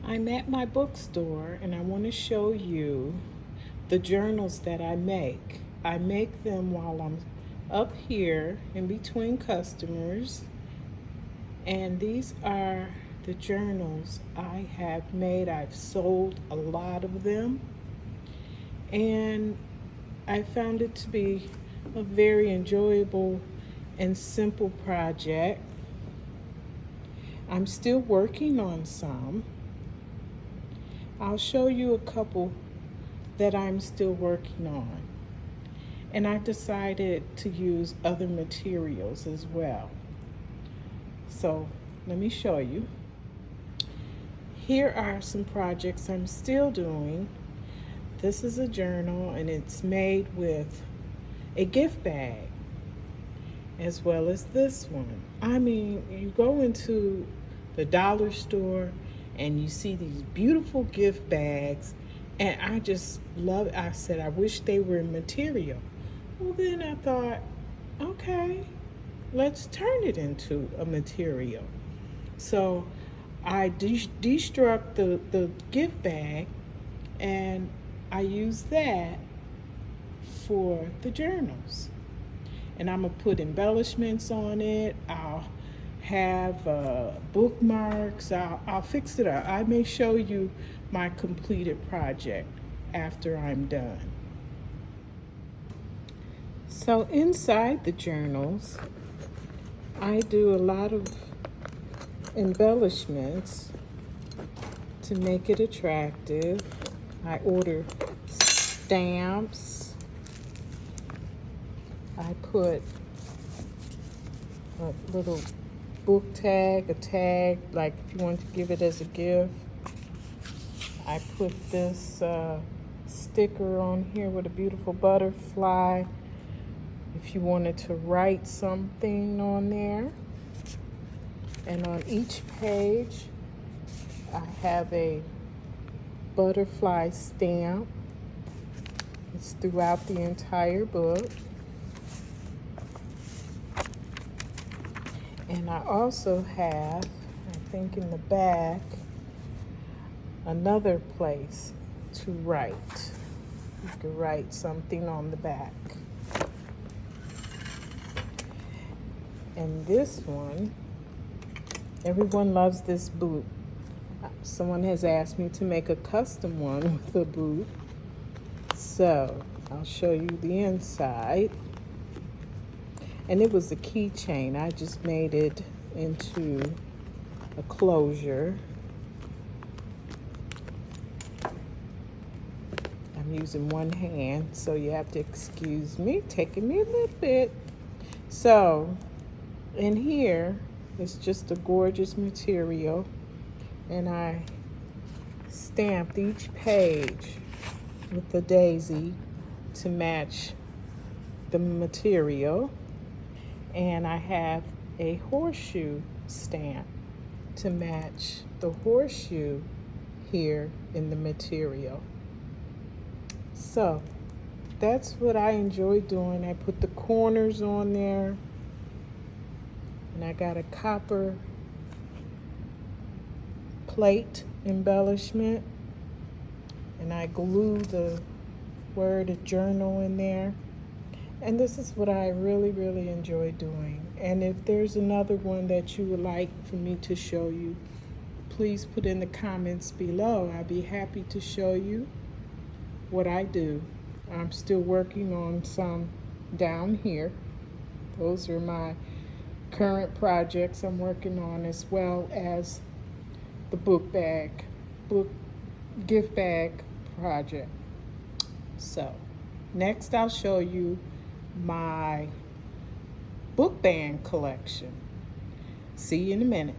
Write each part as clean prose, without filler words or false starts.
I'm at my bookstore and I want to show you the journals that I make. I make them while I'm up here in between customers, and these are the journals I have made. I've sold a lot of them, and I found it to be a very enjoyable and simple project. I'm still working on some. I'll show you a couple that I'm still working on. And I've decided to use other materials as well. So let me show you. Here are some projects I'm still doing. This is a journal and it's made with a gift bag, as well as this one. I mean, you go into the dollar store and you see these beautiful gift bags, and I just love it. I said, I wish they were material. Well, then I thought, okay, let's turn it into a material. So I destruct the gift bag, and I use that for the journals. And I'm gonna put embellishments on it. I'll have bookmarks. I'll fix it up. I may show you my completed project after I'm done. So inside the journals, I do a lot of embellishments to make it attractive. I order stamps. I put a little book tag, a tag, like if you want to give it as a gift. I put this sticker on here with a beautiful butterfly if you wanted to write something on there. And on each page, I have a butterfly stamp. It's throughout the entire book. And I also have, I think in the back, another place to write. You can write something on the back. And this one, everyone loves this boot. Someone has asked me to make a custom one with a boot. So I'll show you the inside. And it was a keychain. I just made it into a closure. I'm using one hand, so you have to excuse me, taking me a little bit. So in here, it's just a gorgeous material, and I stamped each page with the daisy to match the material. And I have a horseshoe stamp to match the horseshoe here in the material. So that's what I enjoy doing. I put the corners on there, and I got a copper plate embellishment, and I glue the word journal in there. And this is what I really, really enjoy doing. And if there's another one that you would like for me to show you, please put in the comments below. I'd be happy to show you what I do. I'm still working on some down here. Those are my current projects I'm working on, as well as the book gift bag project. So next I'll show you my BookBand collection. See you in a minute.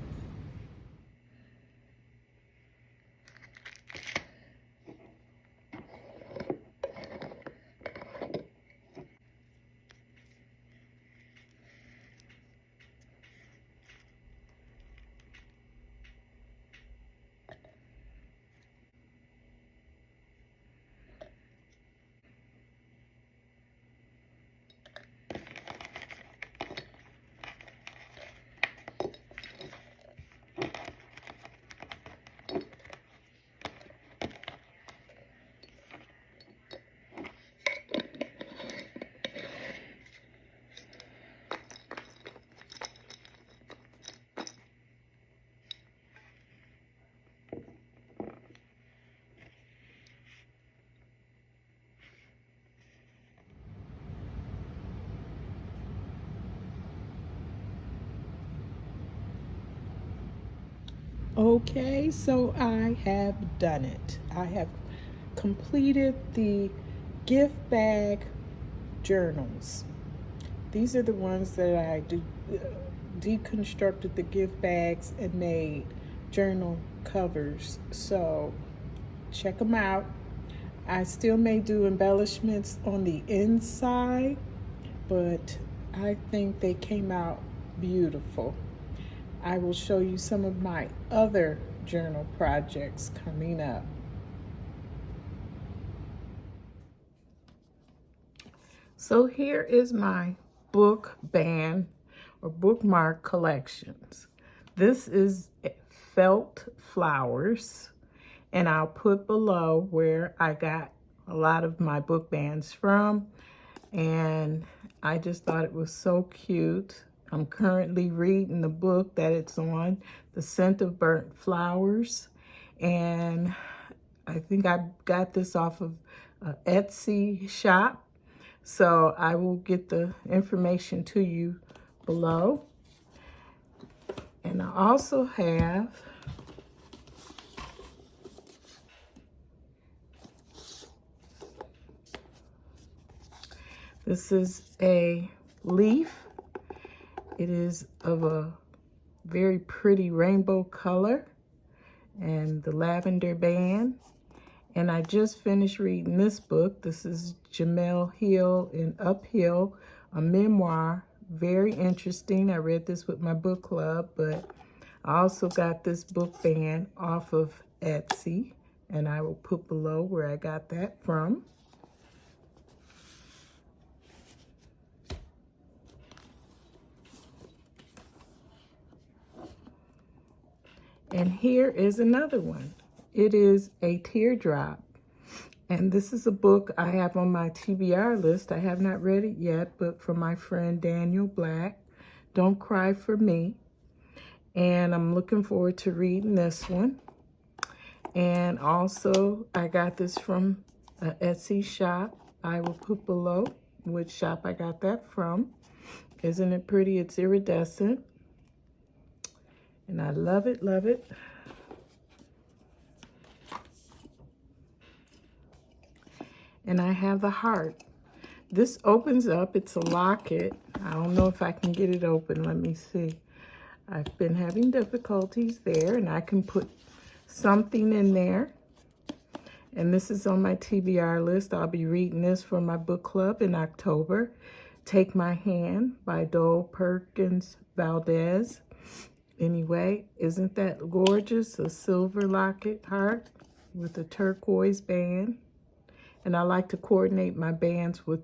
Okay, so I have done it. I have completed the gift bag journals. These are the ones that I deconstructed the gift bags and made journal covers. So check them out. I still may do embellishments on the inside, but I think they came out beautiful. I will show you some of my other journal projects coming up. So here is my book band or bookmark collections. This is felt flowers, and I'll put below where I got a lot of my book bands from, and I just thought it was so cute. I'm currently reading the book that it's on, The Scent of Burnt Flowers, and I think I got this off of Etsy shop. So I will get the information to you below. And I also have this is a leaf. It is of a very pretty rainbow color and the lavender band. And I just finished reading this book. This is Jamel Hill in Uphill, a memoir. Very interesting. I read this with my book club, but I also got this book band off of Etsy, and I will put below where I got that from. And here is another one. It is a Teardrop. And this is a book I have on my TBR list. I have not read it yet, but from my friend Daniel Black, Don't Cry for Me. And I'm looking forward to reading this one. And also, I got this from an Etsy shop. I will put below which shop I got that from. Isn't it pretty? It's iridescent. And I love it, love it. And I have the heart. This opens up. It's a locket. I don't know if I can get it open. Let me see. I've been having difficulties there, and I can put something in there. And this is on my TBR list. I'll be reading this for my book club in October. Take My Hand by Dole Perkins Valdez. Anyway, isn't that gorgeous? A silver locket heart with a turquoise band. And I like to coordinate my bands with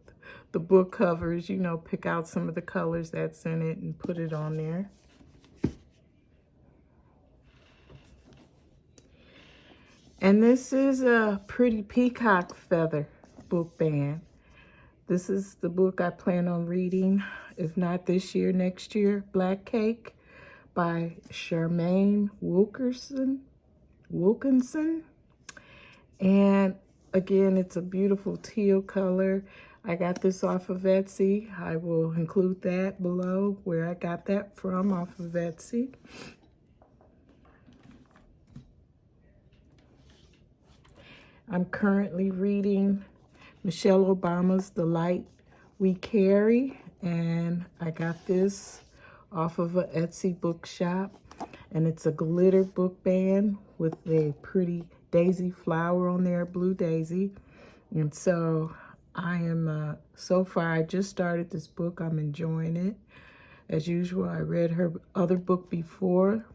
the book covers, you know, pick out some of the colors that's in it and put it on there. And this is a pretty peacock feather book band. This is the book I plan on reading, if not this year, next year, Black Cake by Charmaine Wilkinson. And again, it's a beautiful teal color. I got this off of Etsy. I will include that below where I got that from off of Etsy. I'm currently reading Michelle Obama's The Light We Carry, and I got this off of an Etsy bookshop, and it's a glitter book band with a pretty daisy flower on there, blue daisy. And so I am, so far, I just started this book. I'm enjoying it. As usual, I read her other book before,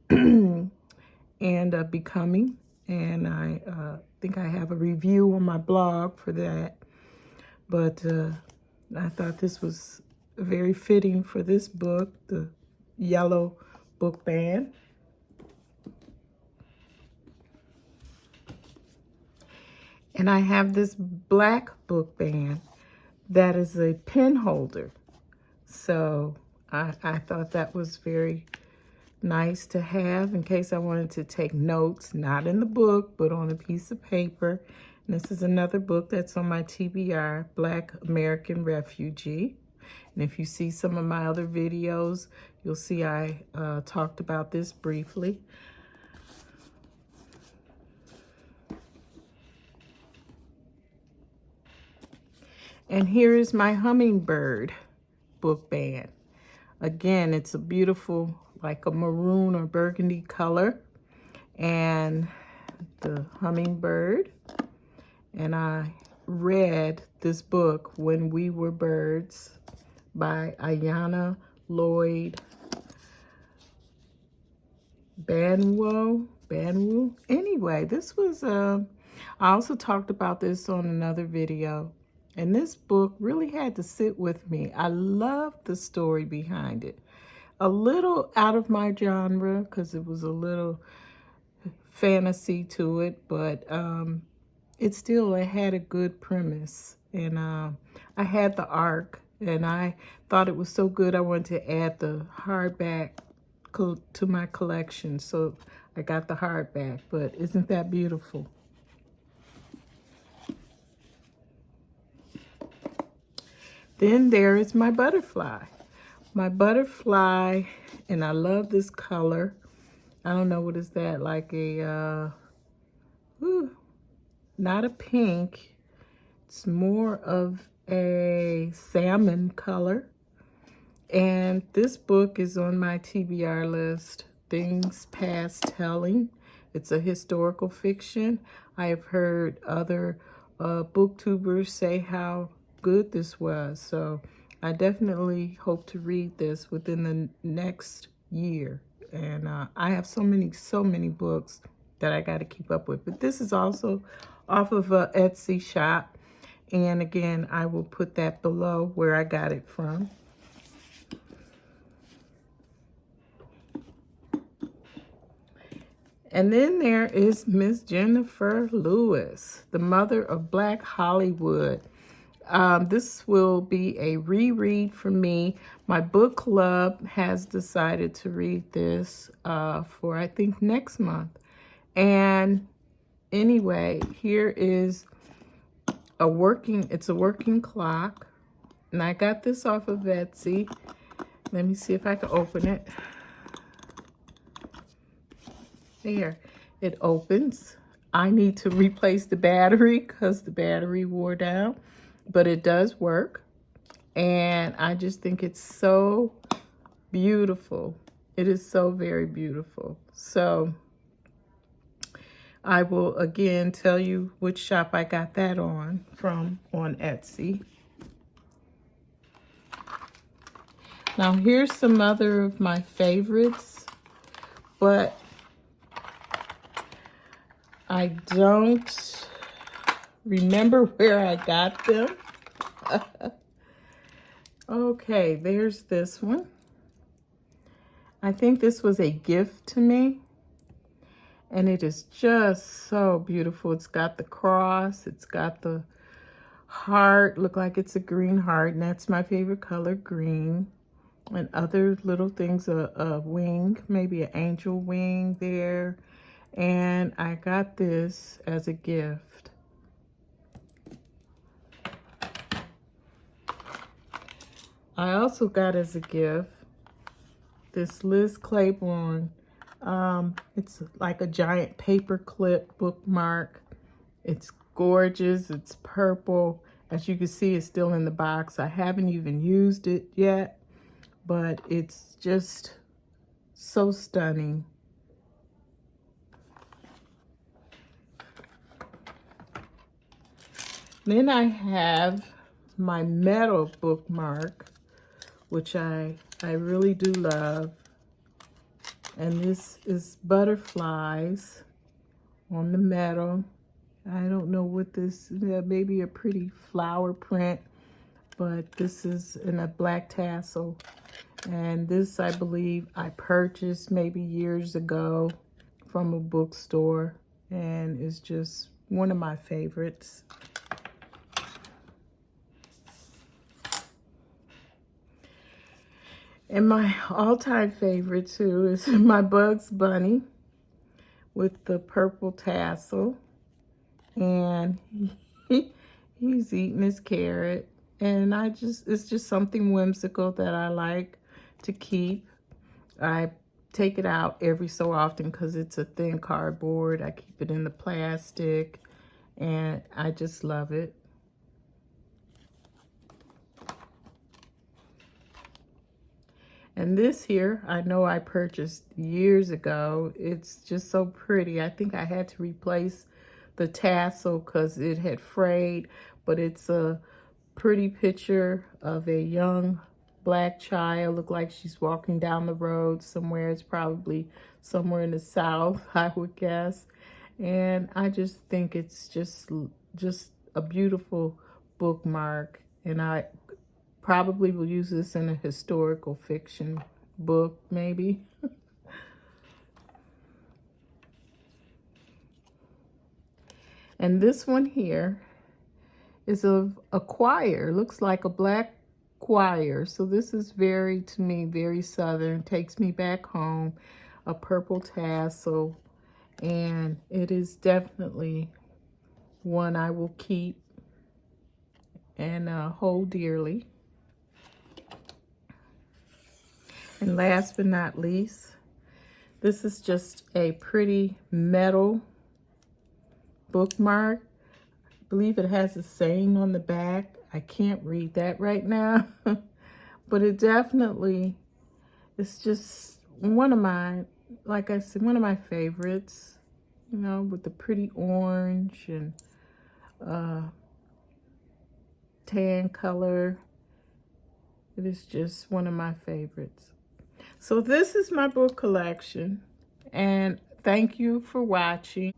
and Becoming. And I think I have a review on my blog for that. But I thought this was very fitting for this book, the yellow book band. And I have this black book band that is a pen holder. So I thought that was very nice to have in case I wanted to take notes, not in the book, but on a piece of paper. And this is another book that's on my TBR, Black American Refugee. And if you see some of my other videos, you'll see I talked about this briefly. And here is my Hummingbird book band. Again, it's a beautiful, like a maroon or burgundy color. And the Hummingbird. And I read this book, When We Were Birds, by Ayanna Lloyd Banwo. Anyway, this was, I also talked about this on another video. And this book really had to sit with me. I loved the story behind it. A little out of my genre because it was a little fantasy to it, but it had a good premise. And I had the ARC, and I thought it was so good I wanted to add the hardback to my collection, so I got the hardback. But isn't that beautiful? Then there is my butterfly. My butterfly, and I love this color. I don't know, what is that, like a, not a pink. It's more of a salmon color. And this book is on my TBR list, Things Past Telling. It's a historical fiction. I have heard other booktubers say how good this was. So I definitely hope to read this within the next year. And I have so many books that I got to keep up with. But this is also off of a Etsy shop. And again, I will put that below where I got it from. And then there is Miss Jennifer Lewis, the mother of Black Hollywood. This will be a reread for me. My book club has decided to read this for, I think, next month. And anyway, here is it's a working clock. And I got this off of Etsy. Let me see if I can open it. There, it opens. I need to replace the battery because the battery wore down, but it does work. And I just think it's so beautiful. It is so very beautiful. So I will again tell you which shop I got that on Etsy. Now here's some other of my favorites, but I don't remember where I got them. Okay, there's this one. I think this was a gift to me. And it is just so beautiful. It's got the cross. It's got the heart. Look like it's a green heart. And that's my favorite color, green. And other little things, a wing, maybe an angel wing there. And I got this as a gift. I also got as a gift this Liz Claiborne. It's like a giant paper clip bookmark. It's gorgeous. It's purple. As you can see, it's still in the box. I haven't even used it yet, but it's just so stunning. Then I have my metal bookmark, which I really do love. And this is butterflies on the metal. I don't know what this is, maybe a pretty flower print, but this is in a black tassel. And this, I believe, I purchased maybe years ago from a bookstore, and it's just one of my favorites. And my all-time favorite, too, is my Bugs Bunny with the purple tassel. And he's eating his carrot. And it's just something whimsical that I like to keep. I take it out every so often because it's a thin cardboard. I keep it in the plastic. And I just love it. And this here, I know I purchased years ago. It's just so pretty. I think I had to replace the tassel because it had frayed, but it's a pretty picture of a young black child. Look like she's walking down the road somewhere. It's probably somewhere in the South, I would guess. And I just think it's just a beautiful bookmark. And I probably will use this in a historical fiction book, maybe. And this one here is of a choir. Looks like a black choir. So this is very, to me, very Southern. Takes me back home. A purple tassel. And it is definitely one I will keep and hold dearly. And last but not least, this is just a pretty metal bookmark. I believe it has a saying on the back. I can't read that right now, but it definitely is just one of my, like I said, one of my favorites, you know, with the pretty orange and tan color. It is just one of my favorites. So this is my book collection, and thank you for watching.